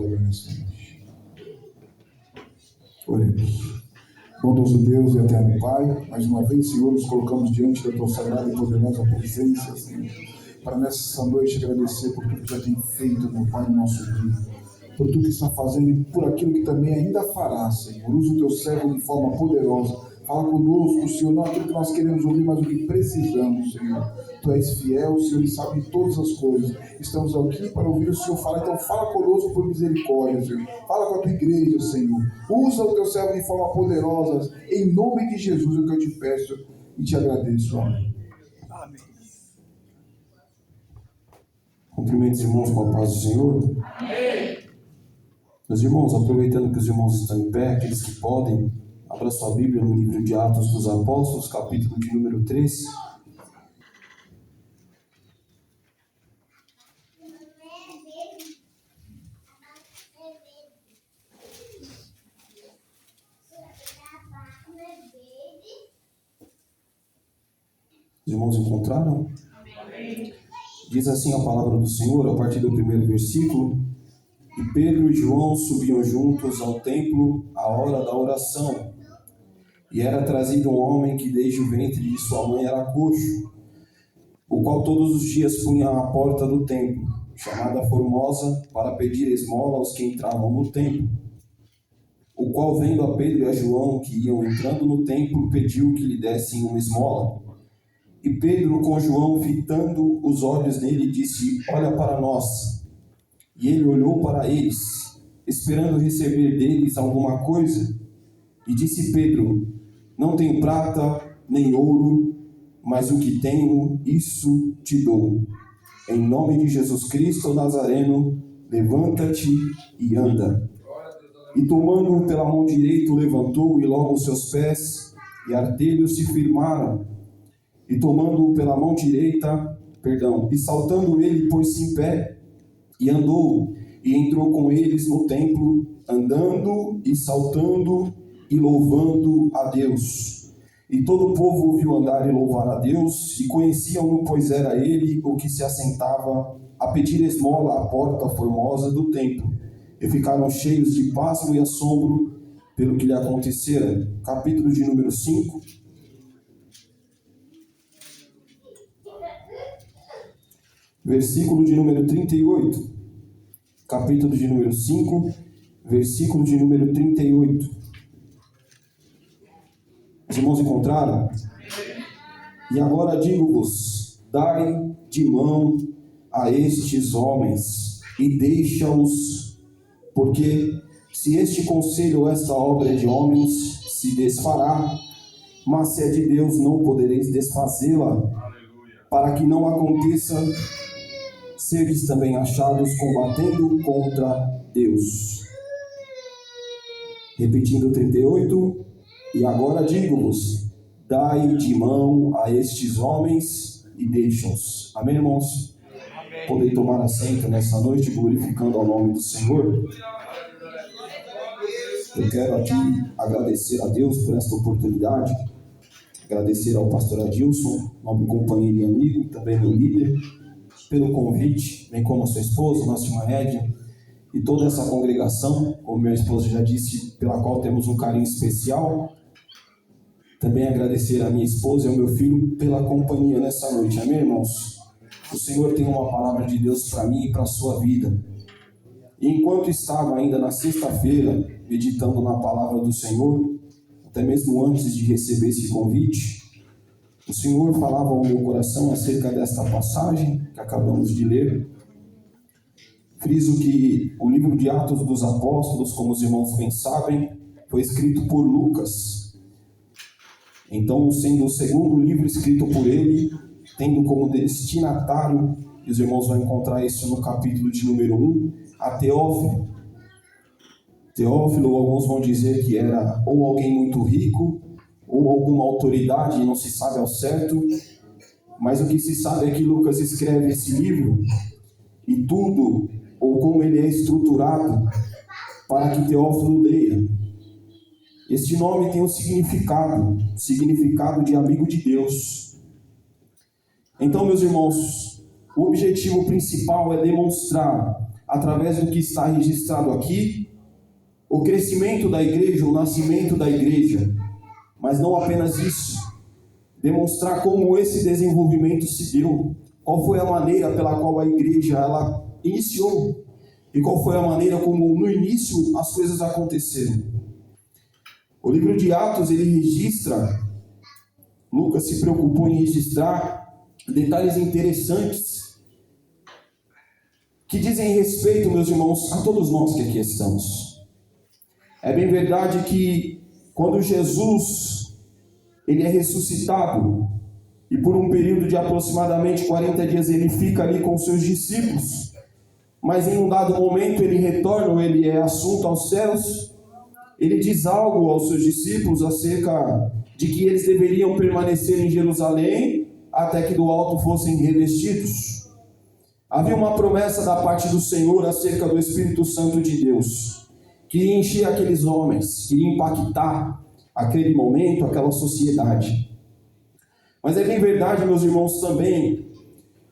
glória nesta noite. Oremos. Bondoso Deus e eterno Pai, mais uma vez, Senhor, nos colocamos diante da Tua sagrada e poderosa presença, Senhor, para nessa noite agradecer por tudo que já tem feito, meu Pai, no nosso dia, por tudo que está fazendo e por aquilo que também ainda fará, Senhor. Usa o Teu servo de forma poderosa. Fala conosco, Senhor, não aquilo que nós queremos ouvir, mas o que precisamos, Senhor. Tu és fiel, Senhor, e sabe todas as coisas. Estamos aqui para ouvir o Senhor falar, então fala conosco por misericórdia, Senhor. Fala com a Tua igreja, Senhor. Usa o Teu servo de forma poderosa. Em nome de Jesus é o que eu te peço e te agradeço. Amém. Amém. Cumprimento os irmãos com a paz do Senhor. Amém. Meus irmãos, aproveitando que os irmãos estão em pé, aqueles que podem, abra sua Bíblia no livro de Atos dos Apóstolos, capítulo de número 3. Os irmãos encontraram? Amém. Diz assim a palavra do Senhor, a partir do primeiro versículo: E Pedro e João subiam juntos ao templo à hora da oração. E era trazido um homem que desde o ventre de sua mãe era coxo, o qual todos os dias punha à porta do templo, chamada Formosa, para pedir esmola aos que entravam no templo. O qual, vendo a Pedro e a João que iam entrando no templo, pediu que lhe dessem uma esmola. E Pedro, com João, fitando os olhos nele, disse: Olha para nós. E ele olhou para eles, esperando receber deles alguma coisa. E disse Pedro: Não tenho prata nem ouro, mas o que tenho, isso te dou. Em nome de Jesus Cristo Nazareno, levanta-te e anda. E tomando-o pela mão direita, o levantou, e logo os seus pés e artelhos se firmaram. E tomando-o pela mão direita, e saltando ele, pôs-se em pé, e andou, e entrou com eles no templo, andando e saltando e louvando a Deus. E todo o povo o viu andar e louvar a Deus, e conheciam-no, pois era ele o que se assentava a pedir esmola à porta formosa do templo. E ficaram cheios de pasmo e assombro pelo que lhe acontecera. Capítulo de número 5. Versículo de número 38. Capítulo de número 5, versículo de número 38. Os irmãos encontraram? E agora digo-vos: dai de mão a estes homens e deixa-os, porque se este conselho ou esta obra é de homens, se desfará, mas se é de Deus, não podereis desfazê-la, para que não aconteça seres também achados combatendo contra Deus. Repetindo 38, e agora digo-vos: dai de mão a estes homens e deixa-os. Amém, irmãos? Amém. Podem tomar assento nessa noite, glorificando ao nome do Senhor. Eu quero aqui agradecer a Deus por esta oportunidade, agradecer ao pastor Adilson, nobre companheiro e amigo, também meu líder, pelo convite, bem como a sua esposa, nossa irmã Rédia, e toda essa congregação, como minha esposa já disse, pela qual temos um carinho especial. Também agradecer a minha esposa e ao meu filho pela companhia nessa noite. Amém, irmãos? O Senhor tem uma palavra de Deus para mim e para a sua vida. E enquanto estava ainda na sexta-feira, meditando na palavra do Senhor, até mesmo antes de receber esse convite, o Senhor falava ao meu coração acerca desta passagem que acabamos de ler. Friso que o livro de Atos dos Apóstolos, como os irmãos bem sabem, foi escrito por Lucas. Então, sendo o segundo livro escrito por ele, tendo como destinatário, e os irmãos vão encontrar isso no capítulo de número 1, a Teófilo. Teófilo, alguns vão dizer que era ou alguém muito rico, ou alguma autoridade, não se sabe ao certo, mas o que se sabe é que Lucas escreve esse livro, e tudo, ou como ele é estruturado, para que Teófilo leia. Este nome tem um significado de amigo de Deus. Então, meus irmãos, o objetivo principal é demonstrar através do que está registrado aqui, o crescimento da igreja, o nascimento da igreja. Mas não apenas isso, demonstrar como esse desenvolvimento se deu, qual foi a maneira pela qual a igreja ela iniciou e qual foi a maneira como no início as coisas aconteceram. O livro de Atos, ele registra, Lucas se preocupou em registrar detalhes interessantes que dizem respeito, meus irmãos, a todos nós que aqui estamos. É bem verdade que quando Jesus ele é ressuscitado e por um período de aproximadamente 40 dias ele fica ali com seus discípulos, mas em um dado momento ele retorna, ou ele é assunto aos céus, ele diz algo aos seus discípulos acerca de que eles deveriam permanecer em Jerusalém até que do alto fossem revestidos. Havia uma promessa da parte do Senhor acerca do Espírito Santo de Deus, que iria encher aqueles homens, que iria impactar aquele momento, aquela sociedade. Mas é bem verdade, meus irmãos, também,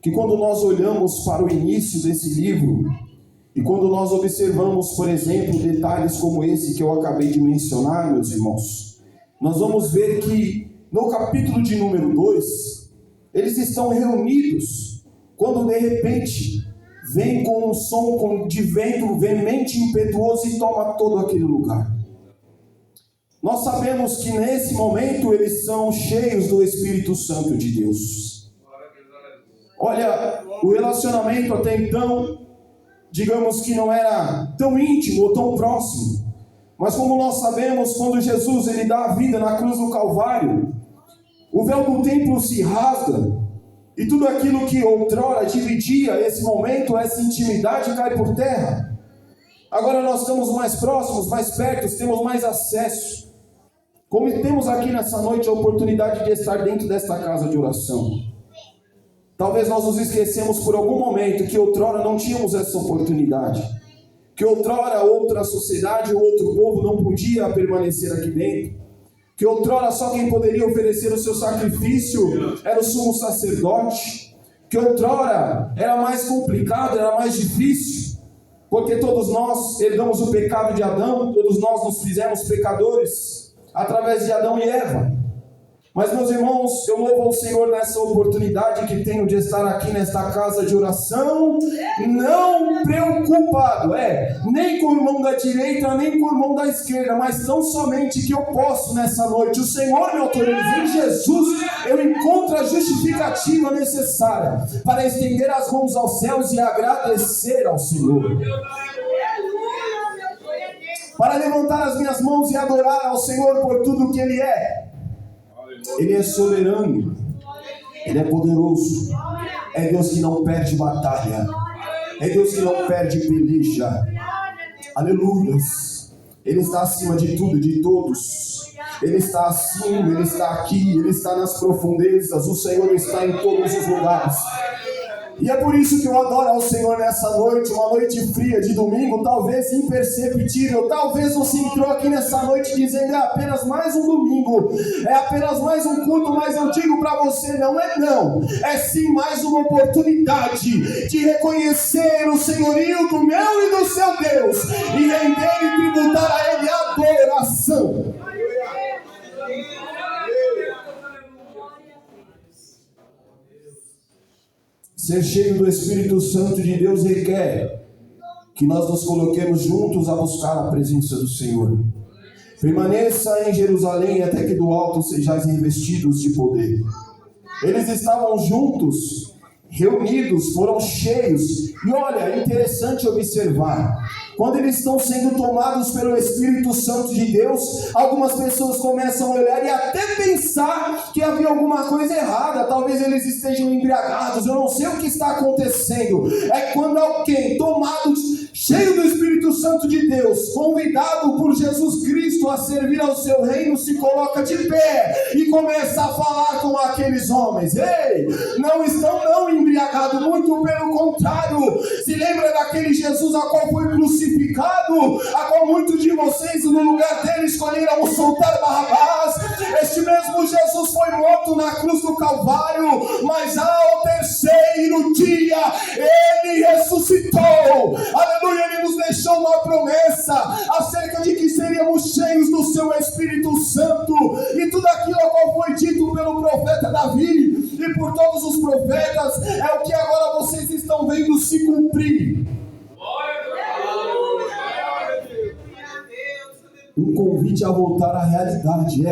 que quando nós olhamos para o início desse livro, e quando nós observamos, por exemplo, detalhes como esse que eu acabei de mencionar, meus irmãos, nós vamos ver que no capítulo de número 2, eles estão reunidos, quando de repente vem com um som de vento veemente, impetuoso e toma todo aquele lugar. Nós sabemos que nesse momento eles são cheios do Espírito Santo de Deus. Olha, o relacionamento até então, digamos que não era tão íntimo ou tão próximo, mas como nós sabemos, quando Jesus ele dá a vida na cruz do Calvário, o véu do templo se rasga, e tudo aquilo que outrora dividia esse momento, essa intimidade, cai por terra. Agora nós estamos mais próximos, mais perto, temos mais acesso. Como temos aqui nessa noite a oportunidade de estar dentro desta casa de oração. Talvez nós nos esquecemos por algum momento que outrora não tínhamos essa oportunidade. Que outrora outra sociedade ou outro povo não podia permanecer aqui dentro. Que outrora só quem poderia oferecer o seu sacrifício era o sumo sacerdote. Que outrora era mais complicado, era mais difícil. Porque todos nós herdamos o pecado de Adão, todos nós nos fizemos pecadores através de Adão e Eva. Mas, meus irmãos, eu louvo ao Senhor nessa oportunidade que tenho de estar aqui nesta casa de oração, não preocupado, nem com o irmão da direita, nem com o irmão da esquerda, mas tão somente que eu posso nessa noite. O Senhor me autoriza, em Jesus eu encontro a justificativa necessária para estender as mãos aos céus e agradecer ao Senhor. Para levantar as minhas mãos e adorar ao Senhor por tudo que Ele é. Ele é soberano, Ele é poderoso, é Deus que não perde batalha, é Deus que não perde peleja, aleluias, Ele está acima de tudo e de todos, Ele está acima, Ele está aqui, Ele está nas profundezas, o Senhor está em todos os lugares. E é por isso que eu adoro ao Senhor nessa noite, uma noite fria de domingo, talvez imperceptível. Talvez você entrou aqui nessa noite dizendo, é apenas mais um domingo, é apenas mais um culto, mas eu digo para você, não é não. É sim mais uma oportunidade de reconhecer o senhorio do meu e do seu Deus, e render e tributar a Ele adoração. Ser cheio do Espírito Santo de Deus requer que nós nos coloquemos juntos a buscar a presença do Senhor. Permaneça em Jerusalém até que do alto sejais revestidos de poder. Eles estavam juntos, reunidos, foram cheios. E olha, é interessante observar. Quando eles estão sendo tomados pelo Espírito Santo de Deus, algumas pessoas começam a olhar e até pensar que havia alguma coisa errada. Talvez eles estejam embriagados, eu não sei o que está acontecendo. É quando alguém tomado, cheio do Espírito Santo de Deus, convidado por Jesus Cristo a servir ao seu reino, se coloca de pé e começa a falar com aqueles homens. Ei, não estão não embriagados, muito pelo contrário. Se lembra daquele Jesus a qual foi crucificado, a qual muitos de vocês no lugar dele escolheram soltar Barrabás, Este mesmo Jesus foi morto na cruz do Calvário, mas ao terceiro dia ele ressuscitou. Aleluia, ele nos deixou uma promessa acerca de que seríamos cheios do seu Espírito Santo, e tudo aquilo qual foi dito pelo profeta Davi e por todos os profetas é o que agora vocês estão vendo se cumprir. Um convite a voltar à realidade,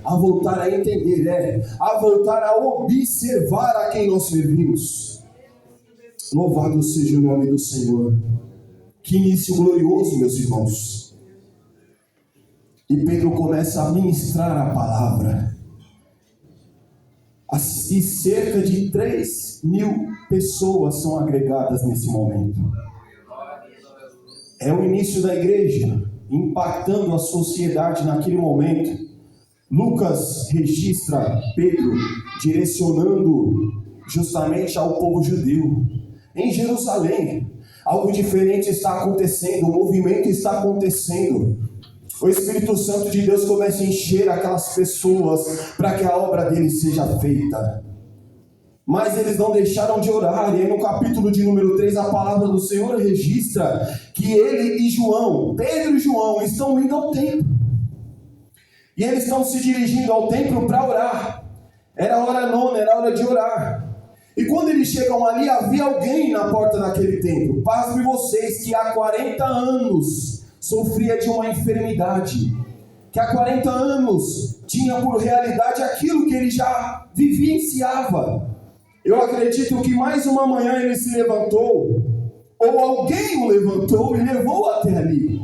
a voltar a entender, a voltar a observar a quem nós servimos. Louvado seja o nome do Senhor. Que início glorioso, meus irmãos. E Pedro começa a ministrar a palavra. E cerca de 3.000 pessoas são agregadas nesse momento. É o início da igreja, impactando a sociedade naquele momento. Lucas registra Pedro direcionando justamente ao povo judeu. Em Jerusalém, algo diferente está acontecendo, um movimento está acontecendo. O Espírito Santo de Deus começa a encher aquelas pessoas para que a obra deles seja feita. Mas eles não deixaram de orar, e aí no capítulo de número 3, a palavra do Senhor registra que ele e João, Pedro e João, estão indo ao templo. E eles estão se dirigindo ao templo para orar. Era a hora nona, era a hora de orar. E quando eles chegam ali, havia alguém na porta daquele templo. Pasmem vocês que há 40 anos sofria de uma enfermidade, que há 40 anos tinha por realidade aquilo que ele já vivenciava. Eu acredito que mais uma manhã ele se levantou, ou alguém o levantou e levou até ali.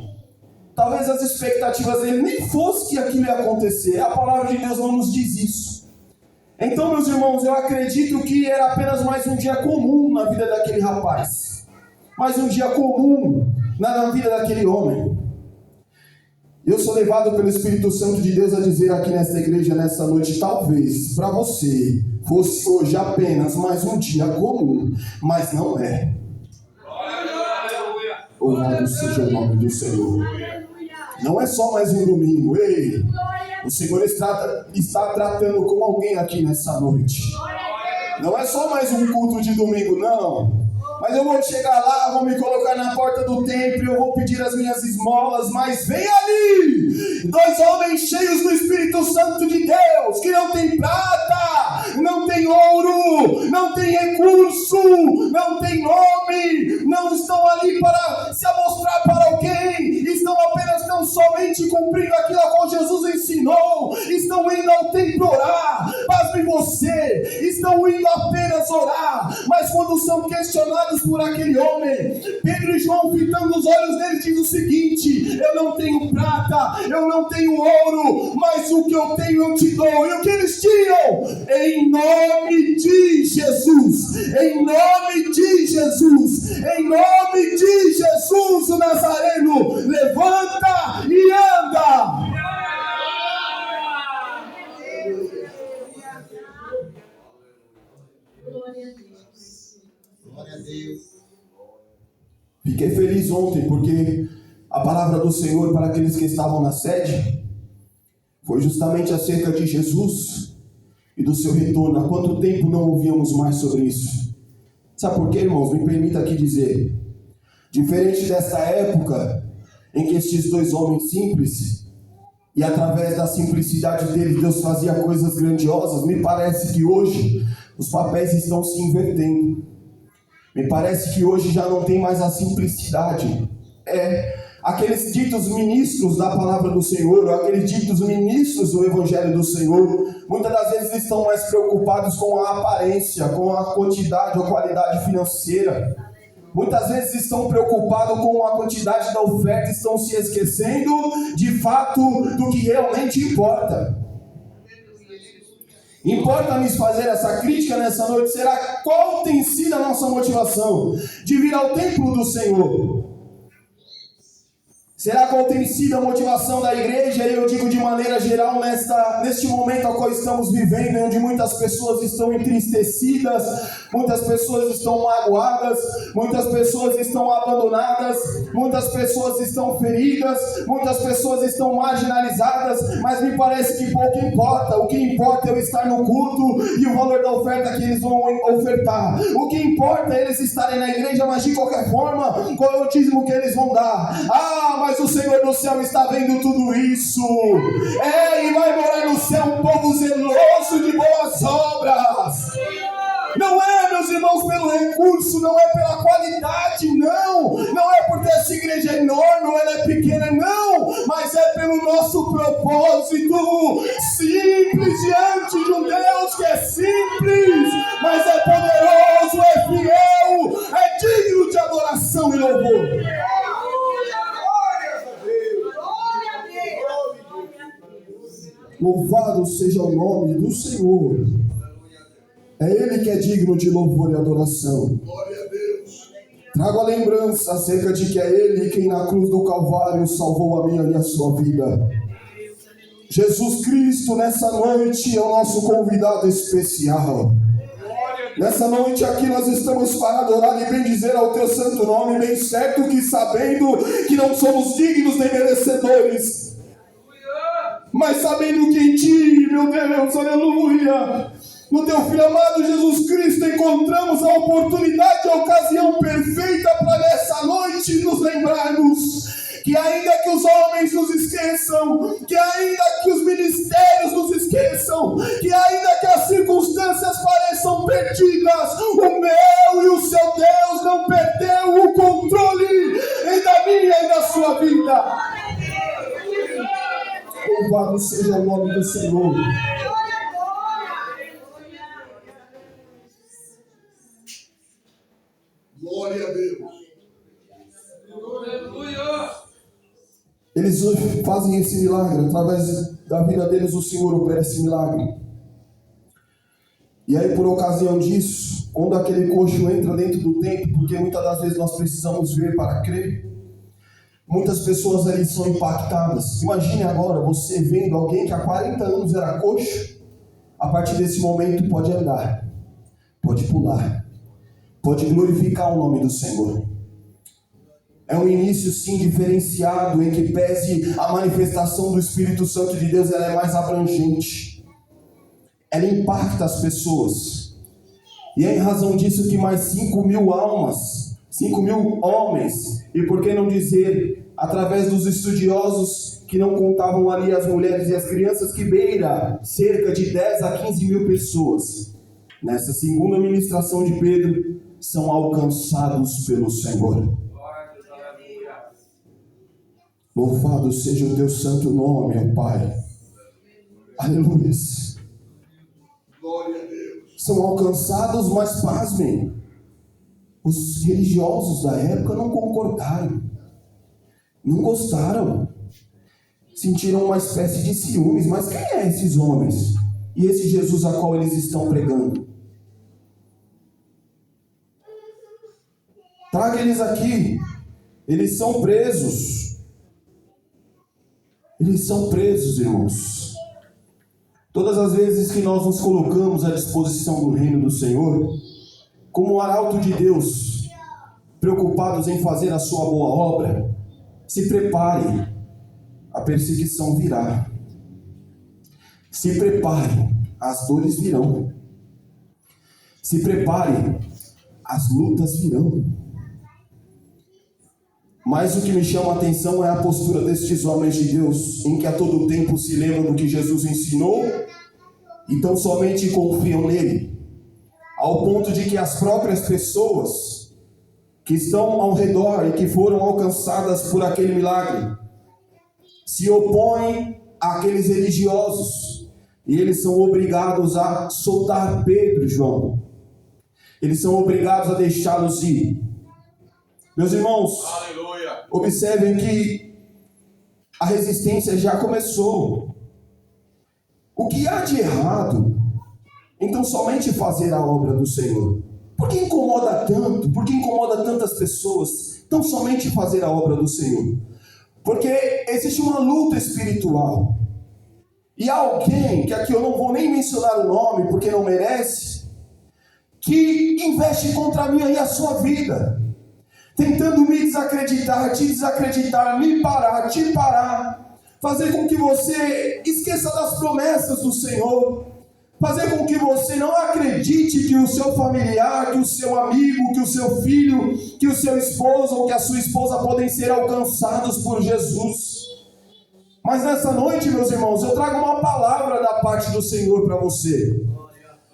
Talvez as expectativas dele nem fosse que aquilo ia acontecer. A palavra de Deus não nos diz isso. Então, meus irmãos, eu acredito que era apenas mais um dia comum na vida daquele rapaz. Mais um dia comum na vida daquele homem. Eu sou levado pelo Espírito Santo de Deus a dizer aqui nesta igreja, nessa noite, talvez para você fosse hoje apenas mais um dia comum, mas não é. Louvado seja o nome do Senhor. Não é só mais um domingo. Ei, o Senhor está tratando com alguém aqui nessa noite. Não é só mais um culto de domingo, não. Mas eu vou chegar lá, vou me colocar na porta do templo, eu vou pedir as minhas esmolas, mas vem ali 2 homens cheios do Espírito Santo de Deus, que não tem prata, não tem ouro, não tem recurso, não tem nome, não estão ali para se amostrar para alguém, estão apenas tão somente cumprindo aquilo a qual Jesus ensinou, estão indo ao templo orar. Pasme você, estão indo apenas orar, mas quando são questionados por aquele homem, Pedro e João, fitando os olhos dele, diz o seguinte: eu não tenho prata, eu não tenho ouro, mas o que eu tenho eu te dou. E o que eles tinham? Em nome de Jesus, em nome de Jesus, em nome de Jesus o Nazareno, levanta e anda. Glória a Deus. Fiquei feliz ontem porque a palavra do Senhor para aqueles que estavam na sede foi justamente acerca de Jesus e do seu retorno. Há quanto tempo não ouvíamos mais sobre isso? Sabe por quê, irmãos? Me permita aqui dizer. Diferente dessa época em que estes 2 homens simples, e através da simplicidade deles Deus fazia coisas grandiosas, me parece que hoje os papéis estão se invertendo. Me parece que hoje já não tem mais a simplicidade. Aqueles ditos ministros da palavra do Senhor, ou aqueles ditos ministros do Evangelho do Senhor, muitas das vezes estão mais preocupados com a aparência, com a quantidade ou qualidade financeira. Muitas vezes estão preocupados com a quantidade da oferta, estão se esquecendo de fato do que realmente importa. Importa-me fazer essa crítica nessa noite, será qual tem sido a nossa motivação de vir ao templo do Senhor? Será qual tem sido a motivação da igreja? E eu digo de maneira geral, neste momento ao qual estamos vivendo, onde muitas pessoas estão entristecidas, muitas pessoas estão magoadas, muitas pessoas estão abandonadas, muitas pessoas estão feridas, muitas pessoas estão marginalizadas, mas me parece que pouco importa. O que importa é eu estar no culto e o valor da oferta que eles vão ofertar. O que importa é eles estarem na igreja, mas de qualquer forma, qual é o dízimo que eles vão dar? Mas o Senhor do céu está vendo tudo isso. E vai morar no céu um povo zeloso de boas obras. Não é, meus irmãos, pelo recurso, não é pela qualidade, não é porque essa igreja é enorme ou ela é pequena, não, mas é pelo nosso propósito simples diante de um Deus que é simples, mas é poderoso, é fiel, é digno de adoração e louvor. Louvado seja o nome do Senhor. É Ele que é digno de louvor e adoração. Trago a lembrança acerca de que é Ele quem na cruz do Calvário salvou a minha e a sua vida. Jesus Cristo nessa noite é o nosso convidado especial. Nessa noite aqui nós estamos para adorar e bendizer ao Teu santo nome, bem certo que sabendo que não somos dignos nem merecedores, mas sabendo que em Ti, meu Deus, aleluia, no Teu Filho amado Jesus Cristo encontramos a oportunidade, a ocasião perfeita para nessa noite nos lembrarmos que ainda que os homens nos esqueçam, que ainda que os ministérios nos esqueçam, que ainda que as circunstâncias pareçam perdidas, o meu e o seu Deus não perdeu o controle da minha e da sua vida. Louvado seja o nome do Senhor. Glória a Deus. Eles fazem esse milagre, através da vida deles o Senhor opera esse milagre. E aí, por ocasião disso, quando aquele coxo entra dentro do templo, porque muitas das vezes nós precisamos ver para crer, muitas pessoas ali são impactadas. Imagine agora você vendo alguém que há 40 anos era coxo, a partir desse momento pode andar, pode pular, pode glorificar o nome do Senhor. É um início sim diferenciado, em que pese a manifestação do Espírito Santo de Deus, ela é mais abrangente, ela impacta as pessoas. E é em razão disso que mais 5.000 almas, 5.000 homens, e por que não dizer, através dos estudiosos que não contavam ali as mulheres e as crianças, que beira cerca de 10 a 15 mil pessoas, nessa segunda ministração de Pedro, são alcançados pelo Senhor. Louvado seja o Teu santo nome, ó Pai. Aleluia. Glória a Deus. São alcançados, mas pasmem, os religiosos da época não concordaram, não gostaram, sentiram uma espécie de ciúmes. Mas quem é esses homens? E esse Jesus a qual eles estão pregando? Traga eles aqui. Eles são presos. Eles são presos, irmãos. Todas as vezes que nós nos colocamos à disposição do reino do Senhor, como arauto de Deus, preocupados em fazer a sua boa obra, se prepare, a perseguição virá. Se prepare, as dores virão. Se prepare, as lutas virão. Mas o que me chama a atenção é a postura destes homens de Deus, em que a todo tempo se lembram do que Jesus ensinou, e tão somente confiam nele, ao ponto de que as próprias pessoas que estão ao redor e que foram alcançadas por aquele milagre, se opõem àqueles religiosos, e eles são obrigados a soltar Pedro e João, eles são obrigados a deixá-los ir. Meus irmãos, Aleluia. Observem que a resistência já começou. O que há de errado, então, somente fazer a obra do Senhor? Por que incomoda tanto? Por que incomoda tantas pessoas? Então, somente fazer a obra do Senhor. Porque existe uma luta espiritual. E há alguém, que aqui eu não vou nem mencionar o nome, porque não merece, que investe contra mim e a sua vida, tentando me desacreditar, te desacreditar, me parar, te parar, fazer com que você esqueça das promessas do Senhor, fazer com que você não acredite que o seu familiar, que o seu amigo, que o seu filho, que o seu esposo ou que a sua esposa podem ser alcançados por Jesus. Mas nessa noite, meus irmãos, eu trago uma palavra da parte do Senhor para você.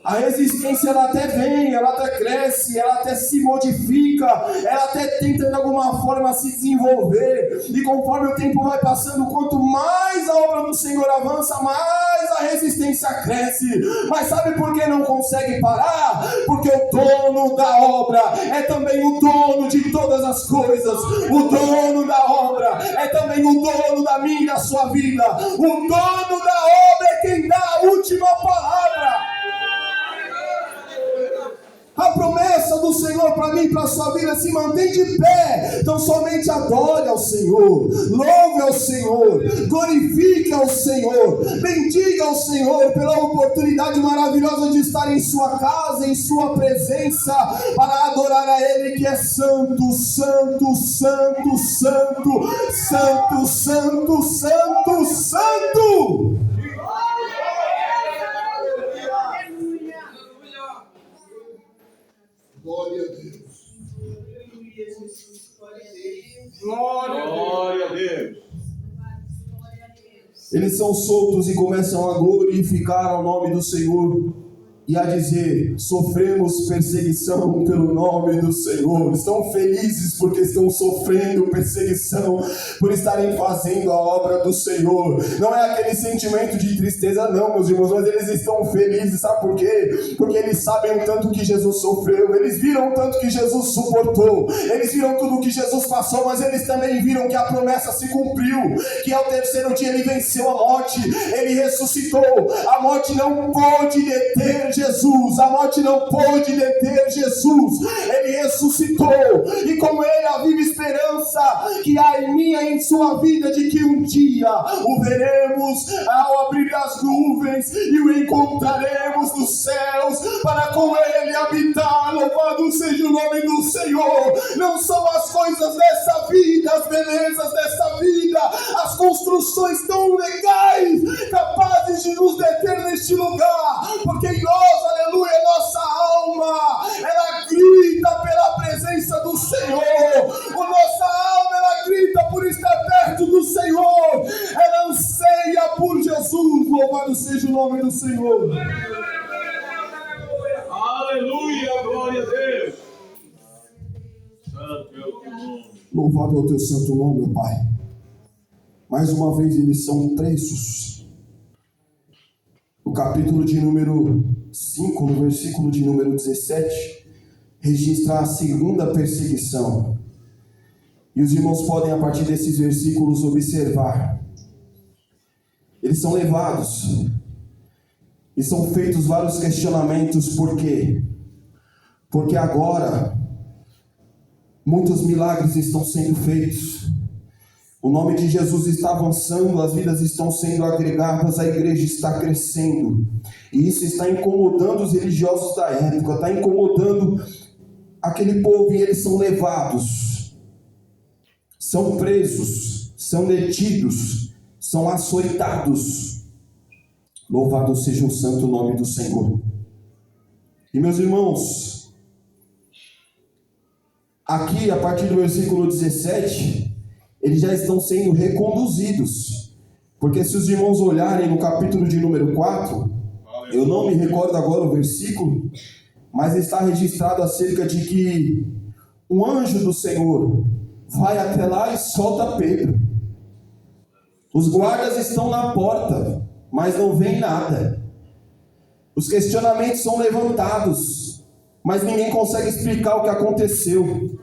A resistência, ela até vem, ela até cresce, ela até se modifica, ela até tenta de alguma forma se desenvolver. E conforme o tempo vai passando, quanto mais a obra do Senhor avança, mais a resistência cresce. Mas sabe por que não consegue parar? Porque o dono da obra é também o dono de todas as coisas. O dono da obra é também o dono da minha e da sua vida. O dono da obra é quem dá a última palavra. A promessa do Senhor para mim e para a sua vida se mantém de pé. Então somente adore ao Senhor, louve ao Senhor, glorifique ao Senhor, bendiga ao Senhor pela oportunidade maravilhosa de estar em sua casa, em sua presença, para adorar a Ele que é santo, santo, santo, santo, santo, santo, santo, santo. Glória a Deus. Glória a Deus. Eles são soltos e começam a glorificar ao nome do Senhor e a dizer: sofremos perseguição pelo nome do Senhor. Estão felizes porque estão sofrendo perseguição por estarem fazendo a obra do Senhor. Não é aquele sentimento de tristeza não, meus irmãos, mas eles estão felizes. Sabe por quê? Porque eles sabem o tanto que Jesus sofreu, eles viram o tanto que Jesus suportou, eles viram tudo o que Jesus passou, mas eles também viram que a promessa se cumpriu, que ao terceiro dia ele venceu a morte, ele ressuscitou. A morte não pôde deter Jesus, a morte não pôde deter Jesus, ele ressuscitou, e com ele a viva esperança que há em mim e em sua vida, de que um dia o veremos ao abrir as nuvens e o encontraremos nos céus para com ele habitar. Louvado seja o nome do Senhor. Não são as coisas dessa vida, as belezas dessa vida, as construções tão legais capazes de nos deter neste lugar, porque em nós, aleluia, nossa alma, ela grita pela presença do Senhor. Nossa alma, ela grita por estar perto do Senhor. Ela anseia por Jesus. Louvado seja o nome do Senhor. Aleluia, glória a Deus. Santo é o teu nome. Louvado é o teu santo nome, meu Pai. Mais uma vez eles são presos. O capítulo de número 5, no versículo de número 17, registra a segunda perseguição. E os irmãos podem, a partir desses versículos, observar. Eles são levados e são feitos vários questionamentos. Por quê? Porque agora muitos milagres estão sendo feitos. O nome de Jesus está avançando, as vidas estão sendo agregadas, a igreja está crescendo. E isso está incomodando os religiosos da época, está incomodando aquele povo, e eles são levados, são presos, são detidos, são açoitados. Louvado seja o santo nome do Senhor. E meus irmãos, aqui a partir do versículo 17, eles já estão sendo reconduzidos. Porque se os irmãos olharem no capítulo de número 4, eu não me recordo agora o versículo, mas está registrado acerca de que um anjo do Senhor vai até lá e solta Pedro. Os guardas estão na porta, mas não vem nada. Os questionamentos são levantados, mas ninguém consegue explicar o que aconteceu.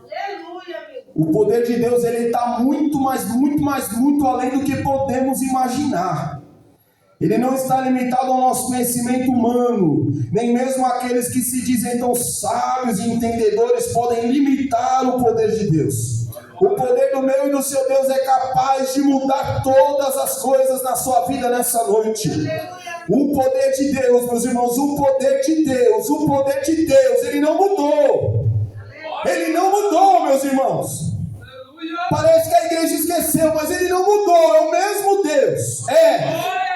O poder de Deus, ele está muito além do que podemos imaginar. Ele não está limitado ao nosso conhecimento humano, nem mesmo aqueles que se dizem tão sábios e entendedores podem limitar o poder de Deus. O poder do meu e do seu Deus é capaz de mudar todas as coisas na sua vida nessa noite. O poder de Deus, meus irmãos, o poder de Deus, Ele não mudou. Ele não mudou, meus irmãos. Parece que a igreja esqueceu, mas Ele não mudou, é o mesmo Deus.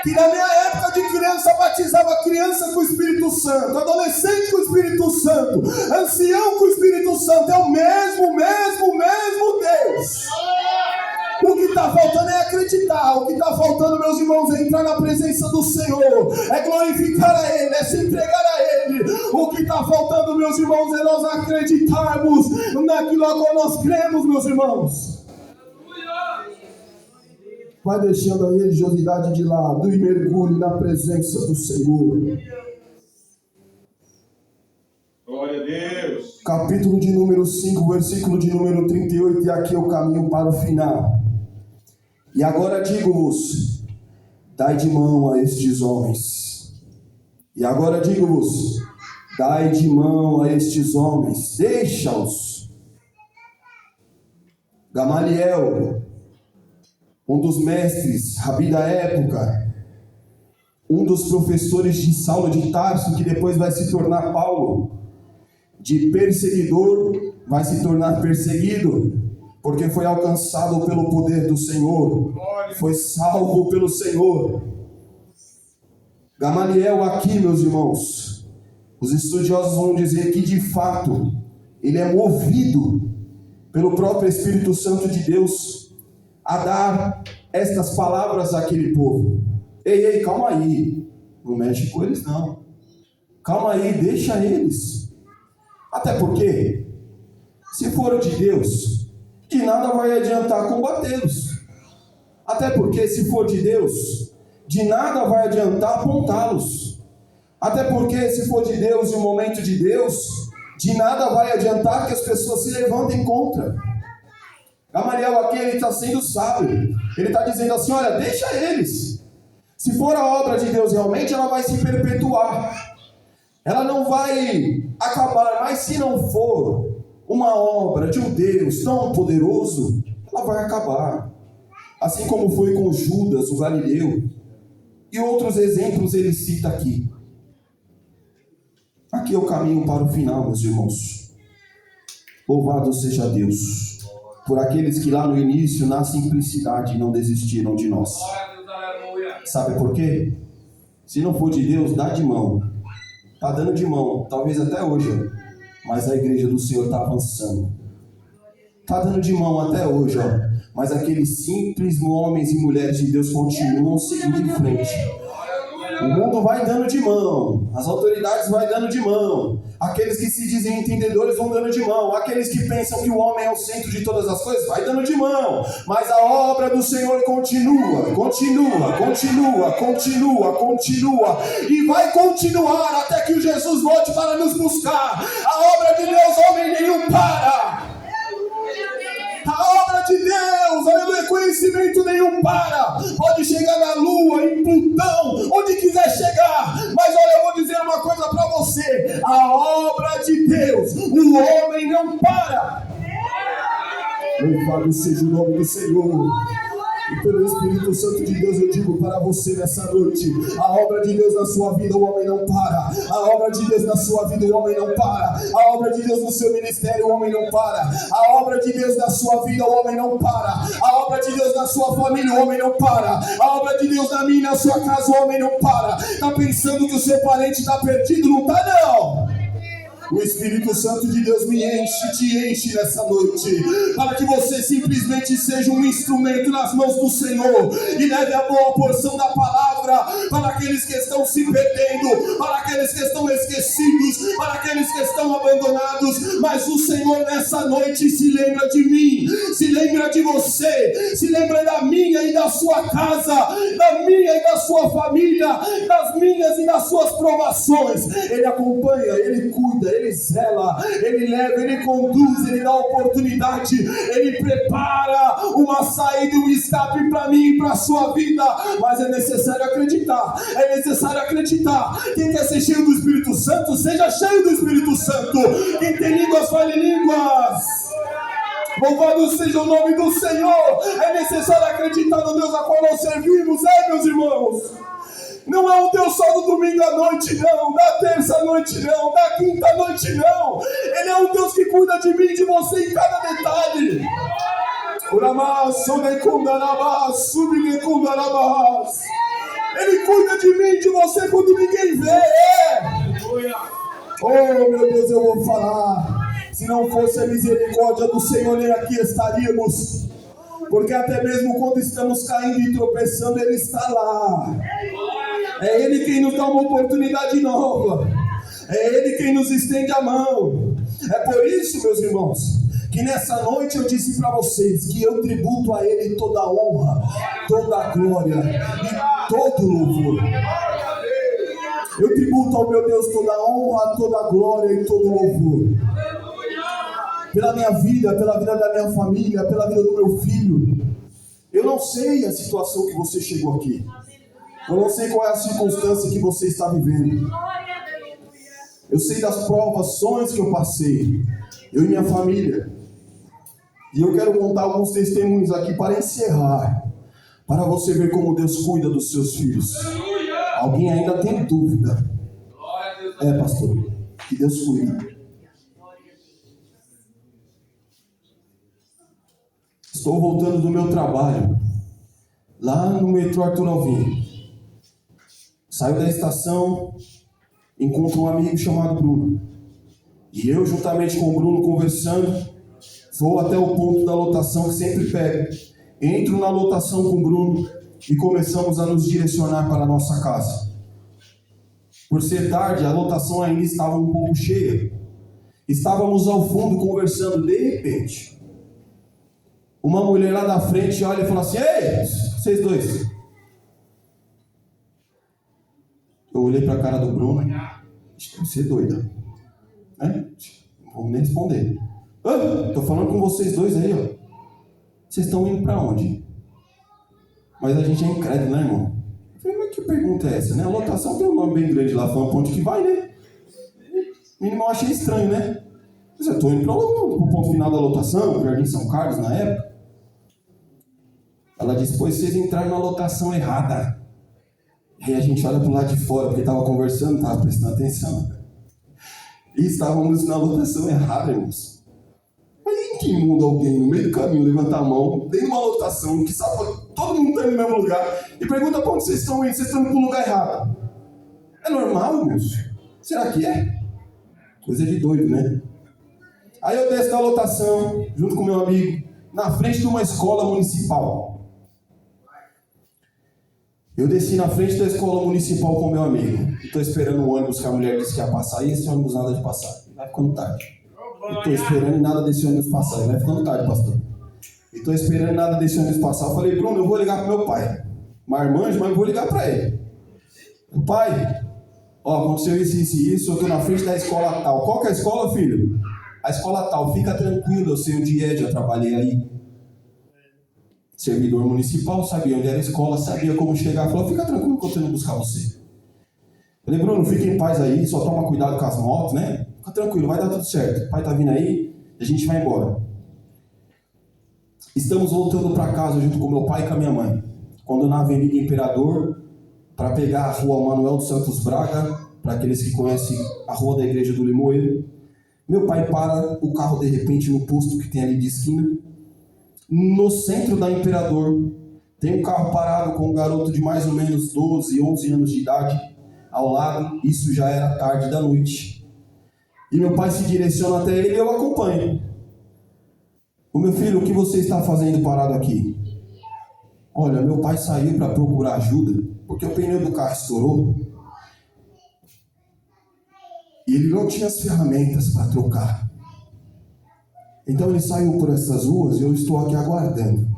Que na minha época de criança batizava criança com o Espírito Santo, adolescente com o Espírito Santo, ancião com o Espírito Santo, é o mesmo Deus. O que está faltando é acreditar, o que está faltando, meus irmãos, é entrar na presença do Senhor, é glorificar a Ele, é se entregar a Ele. O que está faltando, meus irmãos, é nós acreditarmos naquilo a qual nós cremos, meus irmãos. Vai deixando a religiosidade de lado e mergulhe na presença do Senhor. Glória a Deus. Capítulo de número 5, versículo de número 38, e aqui eu caminho para o final. E agora digo-vos, dai de mão a estes homens. E agora digo-vos, dai de mão a estes homens, deixa-os. Gamaliel, um dos mestres, rabi da época, um dos professores de Saulo de Tarso, que depois vai se tornar Paulo, de perseguidor vai se tornar perseguido, porque foi alcançado pelo poder do Senhor, foi salvo pelo Senhor. Gamaliel aqui, meus irmãos, os estudiosos vão dizer que de fato ele é movido pelo próprio Espírito Santo de Deus a dar estas palavras àquele povo. Ei, calma aí, não mexe com eles não, calma aí, deixa eles. Até porque, se for de Deus, de nada vai adiantar combatê-los. Até porque, se for de Deus, de nada vai adiantar apontá-los. Até porque, se for de Deus e o momento de Deus, de nada vai adiantar que as pessoas se levantem contra. Gamaliel aqui, ele está sendo sábio. Ele está dizendo assim, olha, deixa eles. Se for a obra de Deus realmente, ela vai se perpetuar. Ela não vai acabar, mas se não for uma obra de um Deus tão poderoso, ela vai acabar. Assim como foi com Judas, o Galileu, e outros exemplos ele cita aqui. Aqui é o caminho para o final, meus irmãos. Louvado seja Deus, por aqueles que lá no início, na simplicidade, não desistiram de nós. Sabe por quê? Se não for de Deus, dá de mão. Está dando de mão, talvez até hoje, mas a igreja do Senhor está avançando. Está dando de mão até hoje, mas aqueles simples homens e mulheres de Deus continuam seguindo em frente. O mundo vai dando de mão, as autoridades vão dando de mão, aqueles que se dizem entendedores vão dando de mão, aqueles que pensam que o homem é o centro de todas as coisas, vai dando de mão, mas a obra do Senhor continua, e vai continuar até que o Jesus volte para nos buscar. A obra de Deus, homem nenhum para. A obra de Deus, aleluia, conhecimento nenhum para. Pode chegar na Lua, em Plutão, onde quiser chegar. Mas olha, eu vou dizer uma coisa para você. A obra de Deus, o homem não para. Louvado seja o nome do Senhor. E pelo Espírito Santo de Deus eu digo para você nessa noite, a obra de Deus na sua vida o homem não para, a obra de Deus na sua vida o homem não para, a obra de Deus no seu ministério o homem não para, a obra de Deus na sua vida o homem não para, a obra de Deus na sua família o homem não para, a obra de Deus na minha e na sua casa o homem não para. Está pensando que o seu parente está perdido? Não está não. O Espírito Santo de Deus me enche, te enche nessa noite, para que você simplesmente seja um instrumento nas mãos do Senhor e leve a boa porção da palavra para aqueles que estão se perdendo, para aqueles que estão esquecidos, para aqueles que estão abandonados. Mas o Senhor nessa noite se lembra de mim, se lembra de você, se lembra da minha e da sua casa, da minha e da sua família, das minhas e das suas provações. Ele acompanha, Ele cuida, Ele zela, Ele leva, Ele conduz, Ele dá oportunidade, Ele prepara uma saída e um escape para mim e para a sua vida. Mas é necessário acreditar, é necessário acreditar. Quem quer ser cheio do Espírito Santo, seja cheio do Espírito Santo. Quem tem línguas, fale línguas. Louvado seja o nome do Senhor. É necessário acreditar no Deus a qual nós servimos, meus irmãos. Não é um Deus só do domingo à noite, não. Da terça à noite, não. Da quinta à noite, não. Ele é um Deus que cuida de mim e de você em cada detalhe. Ele cuida de mim e de você quando ninguém vê. Oh, meu Deus, eu vou falar. Se não fosse a misericórdia do Senhor, nem aqui estaríamos. Porque até mesmo quando estamos caindo e tropeçando, Ele está lá. É Ele quem nos dá uma oportunidade nova. É Ele quem nos estende a mão. É por isso, meus irmãos, que nessa noite eu disse para vocês que eu tributo a Ele toda a honra, toda a glória e todo o louvor. Eu tributo ao meu Deus toda a honra, toda a glória e todo o louvor. Pela minha vida, pela vida da minha família, pela vida do meu filho. Eu não sei a situação que você chegou aqui. Eu não sei qual é a circunstância que você está vivendo. Eu sei das provações que eu passei, eu e minha família. E eu quero contar alguns testemunhos aqui para encerrar, para você ver como Deus cuida dos seus filhos. Alguém ainda tem dúvida? É, pastor, que Deus cuida. Estou voltando do meu trabalho, lá no metrô Arthur Alvim. Saio da estação, encontro um amigo chamado Bruno. E eu, juntamente com o Bruno, conversando, vou até o ponto da lotação que sempre pego. Entro na lotação com o Bruno e começamos a nos direcionar para a nossa casa. Por ser tarde, a lotação ainda estava um pouco cheia. Estávamos ao fundo conversando, de repente. Uma mulher lá da frente olha e fala assim: ei, vocês dois. Eu olhei para a cara do Bruno. Você é doida, né? Não vou nem responder. Tô falando com vocês dois aí, ó. Vocês estão indo para onde? Mas a gente é incrédulo, né, irmão? Eu falei, mas que pergunta é essa, né? A lotação tem um nome bem grande lá, falando para onde que vai, né? Mínimo eu achei estranho, né? Mas eu tô indo para o ponto final da lotação, Jardim São Carlos, na época. Ela disse, pois vocês entraram na lotação errada. E a gente olha pro lado de fora, porque estava conversando, estava prestando atenção. E estávamos na lotação errada, irmãos. Mas em que mundo alguém, no meio do caminho, levanta a mão, dentro de uma lotação, que sabe, todo mundo está no mesmo lugar, e pergunta para onde vocês estão indo? Vocês estão indo para o lugar errado. É normal, irmãos? Será que é? Coisa de doido, né? Aí eu desço da lotação, junto com meu amigo, na frente de uma escola municipal. Eu desci na frente da escola municipal com meu amigo. Estou esperando o ônibus que a mulher disse que ia passar. E esse ônibus nada de passar. Vai ficando tarde. Estou esperando e nada desse ônibus passar. Vai ficando tarde, pastor. Estou esperando e nada desse ônibus passar. Eu falei, Bruno, eu vou ligar para meu pai. Marmanjo, mas eu vou ligar para ele. Meu pai, ó, aconteceu isso. Eu estou na frente da escola tal. Qual que é a escola, filho? A escola tal. Fica tranquilo, eu sei onde é, já trabalhei aí. Servidor municipal, sabia onde era a escola, sabia como chegar. Falou, fica tranquilo que eu estou indo buscar você. Falei, Bruno, fica em paz aí, só toma cuidado com as motos, né? Fica tranquilo, vai dar tudo certo. O pai tá vindo aí, a gente vai embora. Estamos voltando para casa junto com meu pai e com a minha mãe. Quando na Avenida Imperador, para pegar a rua Manuel dos Santos Braga, para aqueles que conhecem a rua da Igreja do Limoeiro, meu pai para o carro de repente no posto que tem ali de esquina. No centro da Imperador, tem um carro parado com um garoto de mais ou menos 12, 11 anos de idade ao lado. Isso já era tarde da noite. E meu pai se direciona até ele e eu acompanho. O meu filho, o que você está fazendo parado aqui? Olha, meu pai saiu para procurar ajuda porque o pneu do carro estourou. E ele não tinha as ferramentas para trocar. Então ele saiu por essas ruas e eu estou aqui aguardando.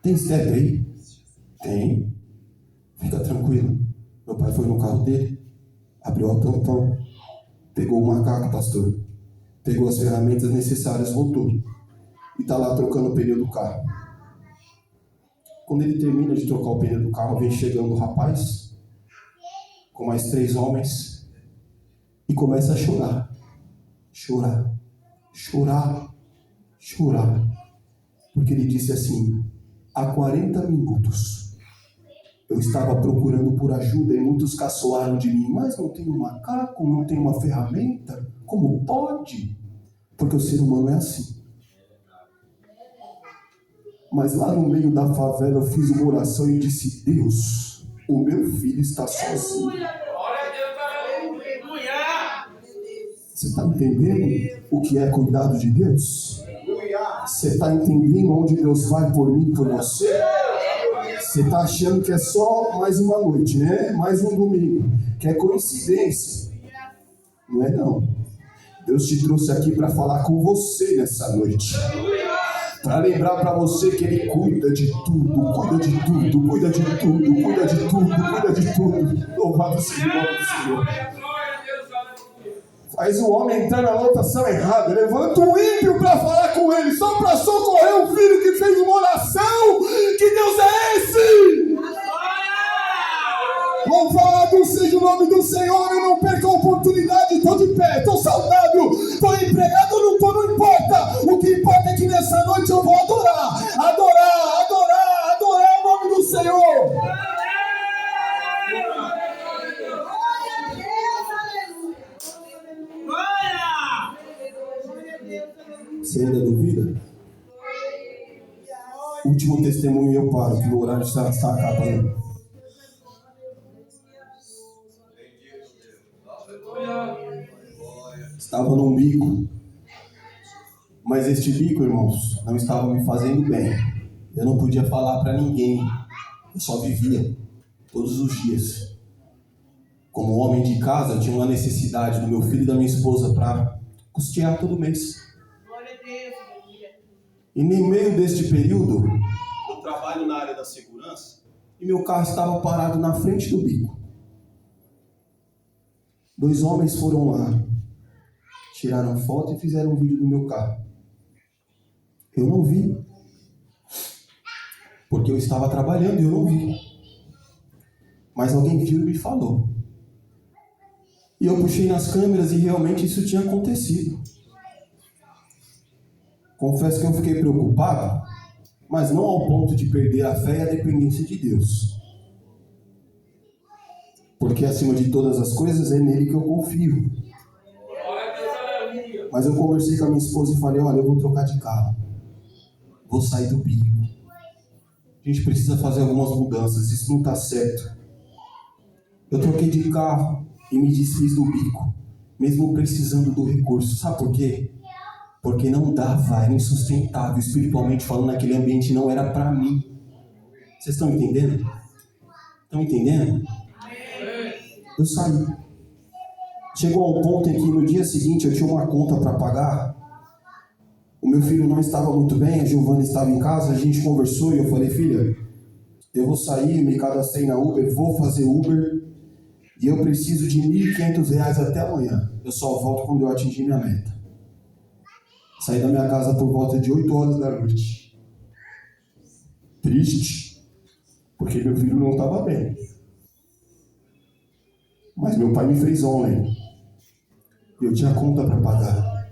Tem step aí? Tem. Fica tranquilo. Meu pai foi no carro dele, abriu o tampão, pegou o macaco, pastor, pegou as ferramentas necessárias, voltou. E está lá trocando o pneu do carro. Quando ele termina de trocar o pneu do carro, vem chegando o rapaz, com mais 3 homens, e começa a chorar. Chorar. chorar, porque ele disse assim: há 40 minutos eu estava procurando por ajuda e muitos caçoaram de mim, mas não tem um macaco, não tem uma ferramenta, como pode? Porque o ser humano é assim. Mas lá no meio da favela eu fiz uma oração e disse: Deus, o meu filho está sozinho. Você está entendendo o que é cuidado de Deus? Você está entendendo onde Deus vai por mim, por você? Você está achando que é só mais uma noite, né? Mais um domingo, que é coincidência. Não é não. Deus te trouxe aqui para falar com você nessa noite. Para lembrar para você que Ele cuida de tudo, cuida de tudo, cuida de tudo, cuida de tudo, cuida de tudo. Louvado seja o nome do Senhor. Faz o homem entrar na lotação errada. Levanta um ímpio para falar com ele, só para socorrer o filho que fez uma oração. Que Deus é esse? Louvado seja o nome do Senhor. Eu não perco a oportunidade. Estou de pé, estou saudável, estou empregado ou não estou, não importa. O que importa é que nessa noite eu vou adorar o nome do Senhor. Você ainda duvida? Último testemunho e eu paro, que o horário está acabando. Estava num bico, mas este bico, irmãos, não estava me fazendo bem. Eu não podia falar para ninguém, eu só vivia todos os dias. Como homem de casa, eu tinha uma necessidade do meu filho e da minha esposa para custear todo mês. E no meio deste período, eu trabalho na área da segurança e meu carro estava parado na frente do bico. 2 homens foram lá, tiraram foto e fizeram um vídeo do meu carro. Eu não vi, porque eu estava trabalhando e eu não vi. Mas alguém viu e me falou. E eu puxei nas câmeras e realmente isso tinha acontecido. Confesso que eu fiquei preocupado, mas não ao ponto de perder a fé e a dependência de Deus. Porque acima de todas as coisas é nele que eu confio. Mas eu conversei com a minha esposa e falei: olha, eu vou trocar de carro. Vou sair do bico. A gente precisa fazer algumas mudanças, isso não está certo. Eu troquei de carro e me desfiz do bico, mesmo precisando do recurso. Sabe por quê? Porque não dava, era insustentável, espiritualmente falando, aquele ambiente não era para mim. Vocês estão entendendo? Estão entendendo? Eu saí. Chegou a um ponto em que no dia seguinte eu tinha uma conta para pagar. O meu filho não estava muito bem, a Giovana estava em casa, a gente conversou e eu falei: filha, eu vou sair, me cadastrei na Uber, vou fazer Uber e eu preciso de R$1.500 até amanhã. Eu só volto quando eu atingir minha meta. Saí da minha casa por volta de 8 horas da noite. Triste, porque meu filho não estava bem. Mas meu pai me fez homem. E eu tinha conta para pagar.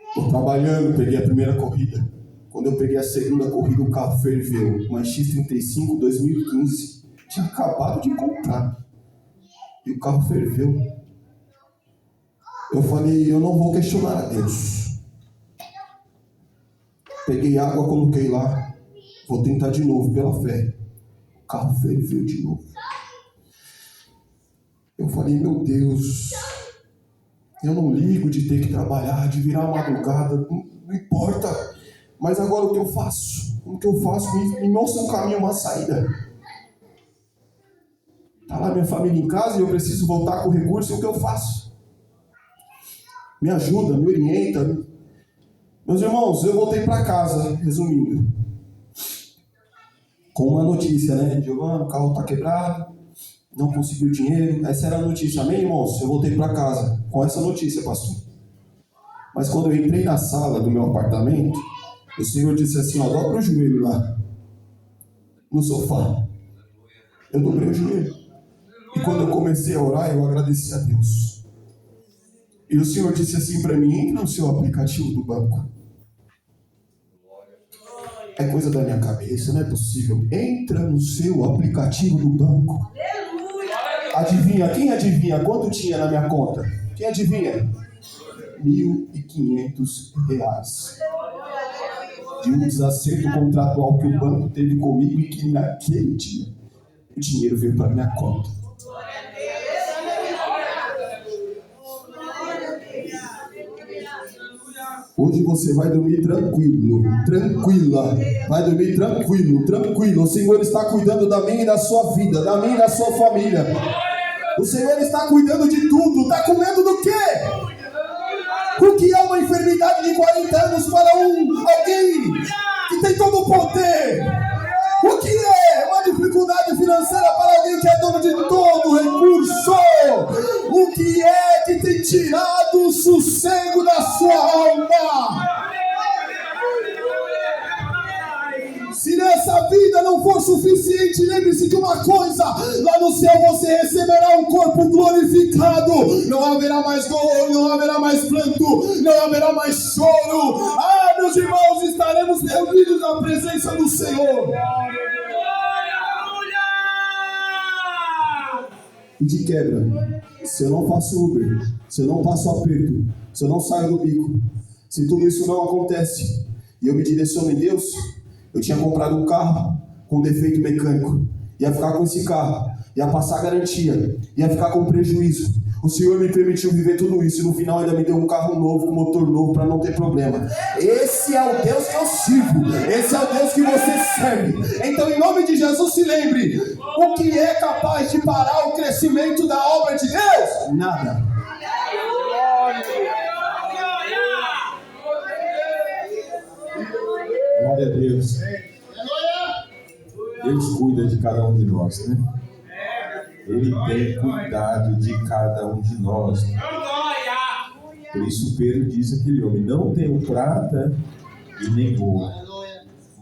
Estou trabalhando, peguei a primeira corrida. Quando eu peguei a segunda corrida, o carro ferveu. Uma X35 2015. Tinha acabado de comprar. E o carro ferveu. Eu falei: eu não vou questionar a Deus. Peguei água, coloquei lá. Vou tentar de novo pela fé. O carro ferveu de novo. Eu falei: meu Deus, eu não ligo de ter que trabalhar, de virar madrugada, não importa. Mas agora o que eu faço? O que eu faço? Me mostra um caminho, uma saída. Está lá minha família em casa e eu preciso voltar com o recurso, e o que eu faço? Me ajuda, me orienta. Meus irmãos, eu voltei para casa, resumindo, com uma notícia, né? Giovana, o carro está quebrado, não conseguiu dinheiro. Essa era a notícia, amém, irmãos? Eu voltei para casa com essa notícia, pastor. Mas quando eu entrei na sala do meu apartamento, o Senhor disse assim: ó, dobra o joelho lá, no sofá. Eu dobrei o joelho. E quando eu comecei a orar, eu agradeci a Deus. E o Senhor disse assim para mim: entra no seu aplicativo do banco. É coisa da minha cabeça, não é possível. Entra no seu aplicativo do banco. Adivinha? Quem adivinha quanto tinha na minha conta? Quem adivinha? R$ 1.500. De um desacerto contratual que o banco teve comigo e que naquele dia o dinheiro veio para minha conta. Hoje você vai dormir tranquilo, tranquila, vai dormir tranquilo, tranquilo. O Senhor está cuidando da minha e da sua vida, da minha e da sua família. O Senhor está cuidando de tudo. Está com medo do quê? O que é uma enfermidade de 40 anos para alguém que tem todo o poder? O que é uma dificuldade financeira para alguém que é dono de todo o recurso? O que é que tem tirado o sossego da sua alma? Se nessa vida não for suficiente, lembre-se de uma coisa: lá no céu você receberá um corpo glorificado. Não haverá mais dor, não haverá mais pranto, não haverá mais choro. Ah, meus irmãos, estaremos reunidos na presença do Senhor. E de quebra, se eu não faço Uber, se eu não passo aperto, se eu não saio do bico, se tudo isso não acontece e eu me direciono em Deus, eu tinha comprado um carro com defeito mecânico, ia ficar com esse carro, ia passar garantia, ia ficar com prejuízo. O Senhor me permitiu viver tudo isso e no final ainda me deu um carro novo, com motor novo, para não ter problema. Esse é o Deus que eu sirvo, esse é o Deus que você serve. Então, em nome de Jesus, se lembre: o que é capaz de parar o crescimento da obra de Deus? Nada. Glória a Deus. Deus cuida de cada um de nós, né? Ele tem cuidado de cada um de nós. Por isso Pedro diz àquele homem: não tenho prata e nem ouro,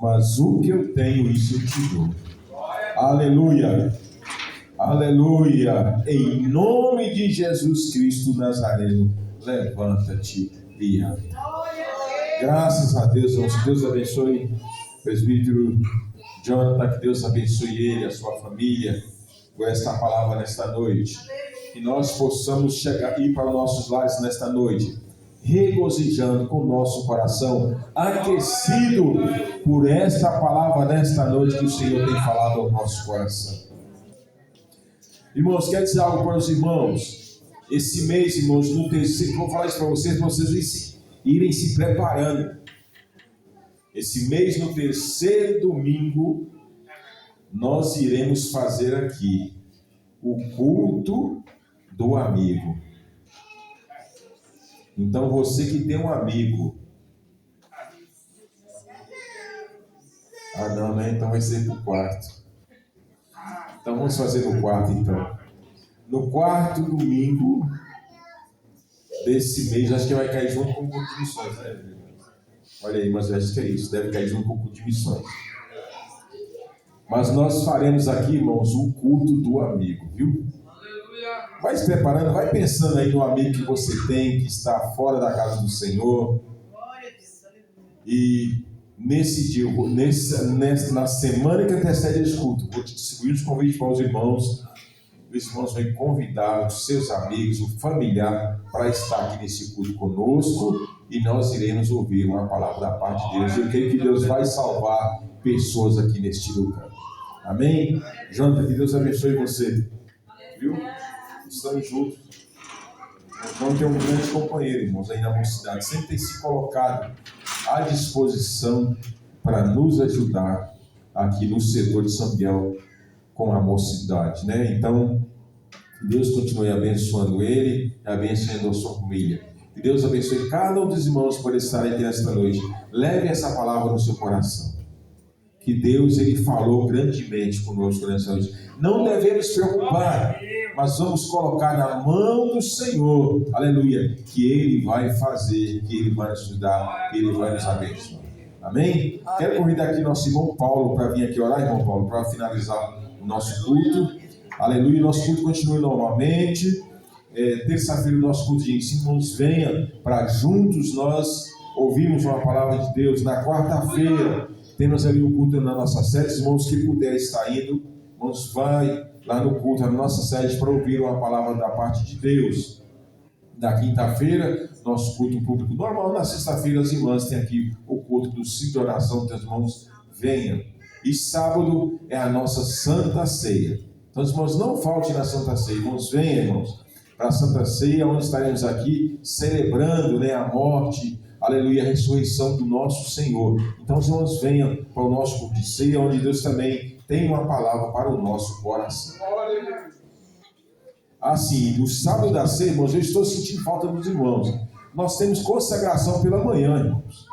mas o que eu tenho, isso eu te dou. Aleluia, aleluia. Em nome de Jesus Cristo Nazareno, levanta-te e anda. Graças a Deus, Deus abençoe o presbítero Jonathan, que Deus abençoe ele, a sua família, com esta palavra nesta noite. Que nós possamos ir para nossos lares nesta noite, regozijando com o nosso coração, aquecido por esta palavra nesta noite que o Senhor tem falado ao nosso coração. Irmãos, quero dizer algo para os irmãos. Esse mês, irmãos, no terceiro, vou falar isso para vocês irem se preparando. Esse mês, no terceiro domingo, nós iremos fazer aqui o culto do amigo. Então, você que tem um amigo, não, né? Então vai ser pro quarto. Então vamos fazer no quarto, então. No quarto domingo desse mês, acho que vai cair junto com o culto de missões, né? Olha aí, mas acho que é isso, deve cair junto com o culto de missões. Mas nós faremos aqui, irmãos, o culto do amigo, viu? Vai se preparando, vai pensando aí no amigo que você tem, que está fora da casa do Senhor. E nesse dia, na semana que antecede esse culto, vou te distribuir os convites para os irmãos. Os irmãos vão convidar os seus amigos, o familiar, para estar aqui nesse culto conosco. E nós iremos ouvir uma palavra da parte de Deus. Eu creio que Deus vai salvar pessoas aqui neste lugar. Amém? Jonathan, que Deus abençoe você. Viu? Estamos juntos. Então tem um grande companheiro, irmãos, aí na mocidade. Sempre tem se colocado à disposição para nos ajudar aqui no setor de São Miguel com a mocidade, né? Então, Deus continue abençoando ele e abençoando a sua família. Que Deus abençoe cada um dos irmãos por estarem aqui nesta noite. Leve essa palavra no seu coração. Que Deus, Ele falou grandemente conosco nessa noite. Não devemos preocupar, mas vamos colocar na mão do Senhor, aleluia, que Ele vai fazer, que Ele vai nos ajudar, que Ele vai nos abençoar. Amém? Quero convidar aqui nosso irmão Paulo para vir aqui orar, irmão Paulo, para finalizar o nosso culto. Aleluia, nosso culto continua normalmente. terça-feira, o nosso culto de ensino. Irmãos, venha para juntos nós ouvirmos uma palavra de Deus. Na quarta-feira, temos ali o culto na nossa sede. Irmãos, que puder estar indo, irmãos, vai lá no culto, na nossa sede, para ouvir uma palavra da parte de Deus. Na quinta-feira, nosso culto público normal. Na sexta-feira, as irmãs têm aqui o culto do ciclo de oração. Então, irmãos, venham. E sábado é a nossa Santa Ceia. Então, irmãos, não falte na Santa Ceia. Irmãos, venham, irmãos, para a Santa Ceia, onde estaremos aqui celebrando, né, a morte, aleluia, a ressurreição do nosso Senhor. Então, os irmãos, venham para o nosso culto de ceia, onde Deus também tem uma palavra para o nosso coração. Assim, no sábado da ceia, irmãos, eu estou sentindo falta dos irmãos. Nós temos consagração pela manhã, irmãos.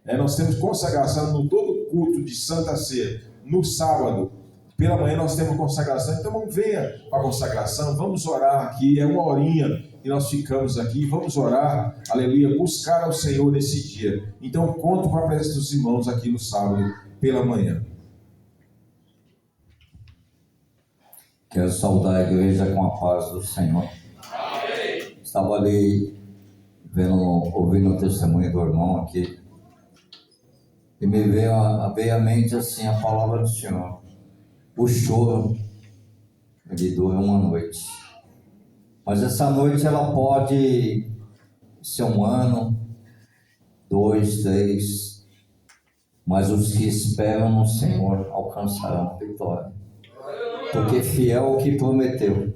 Nós temos consagração no todo culto de Santa Ceia. No sábado, pela manhã, nós temos consagração. Então, venha para a consagração, vamos orar aqui. É uma horinha e nós ficamos aqui. Vamos orar, aleluia, buscar ao Senhor nesse dia. Então, conto com a presença dos irmãos aqui no sábado, pela manhã. Quero saudar a igreja com a paz do Senhor. Amém. Estava ali ouvindo o testemunho do irmão aqui, e me veio à mente assim a palavra do Senhor. O choro, ele dura uma noite, mas essa noite ela pode ser 1 ano, 2, 3, mas os que esperam no Senhor alcançarão a vitória, porque fiel é o que prometeu.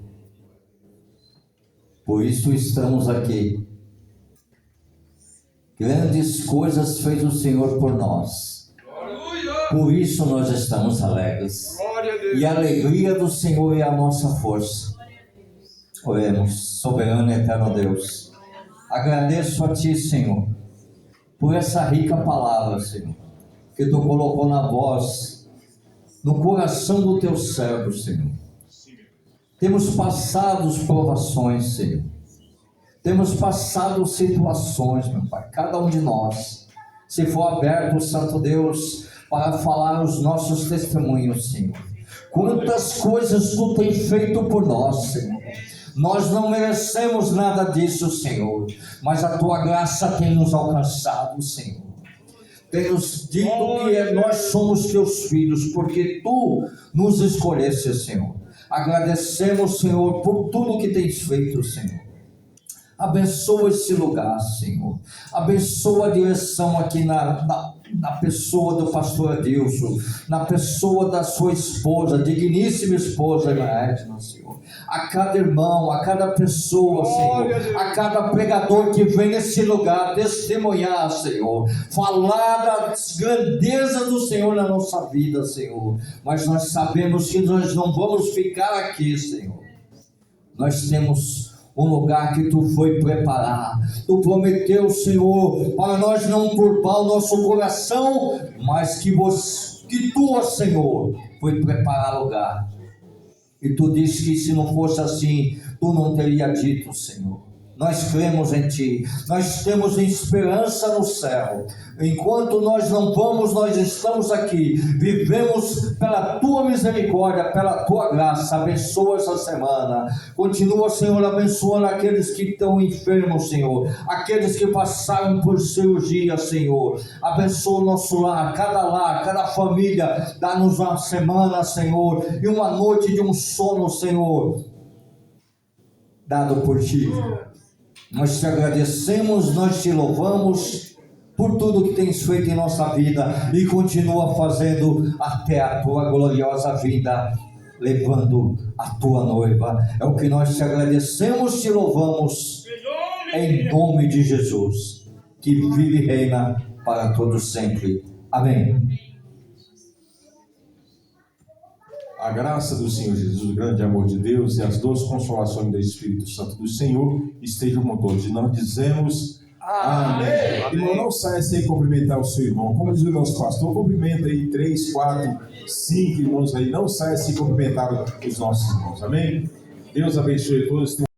Por isso estamos aqui. Grandes coisas fez o Senhor por nós. Por isso nós estamos alegres. E a alegria do Senhor é a nossa força. Oremos. Soberano e eterno Deus, agradeço a Ti, Senhor, por essa rica palavra, Senhor, que Tu colocou na voz, no coração do Teu servo, Senhor. Temos passado provações, Senhor. Temos passado situações, meu Pai, cada um de nós. Se for aberto, Santo Deus, para falar os nossos testemunhos, Senhor. Quantas coisas Tu tem feito por nós, Senhor. Nós não merecemos nada disso, Senhor, mas a Tua graça tem nos alcançado, Senhor. Tem nos dito que nós somos Teus filhos, porque Tu nos escolheste, Senhor. Agradecemos, Senhor, por tudo que tens feito, Senhor. Abençoa esse lugar, Senhor. Abençoa a direção aqui na pessoa do pastor Adilson, na pessoa da sua esposa, digníssima esposa, Edna, Senhor. A cada irmão, a cada pessoa, Senhor, a cada pregador que vem nesse lugar testemunhar, Senhor, falar das grandezas do Senhor na nossa vida, Senhor. Mas nós sabemos que nós não vamos ficar aqui, Senhor. Nós temos um lugar que Tu foi preparar. Tu prometeu, Senhor, para nós não turbar o nosso coração, mas que Tu, Senhor, foi preparar lugar. E Tu disse que se não fosse assim, Tu não teria dito, Senhor. Nós cremos em Ti, nós temos esperança no céu. Enquanto nós não vamos, nós estamos aqui, vivemos pela Tua misericórdia, pela Tua graça. Abençoa essa semana, continua, Senhor, abençoando aqueles que estão enfermos, Senhor, aqueles que passaram por cirurgia, Senhor. Abençoa o nosso lar, cada família. Dá-nos uma semana, Senhor, e uma noite de um sono, Senhor, dado por Ti. Nós Te agradecemos, nós Te louvamos por tudo que tens feito em nossa vida e continua fazendo até a Tua gloriosa vinda, levando a Tua noiva. É o que nós Te agradecemos, Te louvamos, em nome de Jesus, que vive e reina para todos sempre. Amém. A graça do Senhor Jesus, o grande amor de Deus e as doces consolações do Espírito Santo do Senhor estejam com todos. E nós dizemos amém. Irmão, não saia sem cumprimentar o seu irmão. Como diz o nosso pastor, cumprimenta aí 3, 4, 5 irmãos aí. Não saia sem cumprimentar os nossos irmãos. Amém? Deus abençoe todos.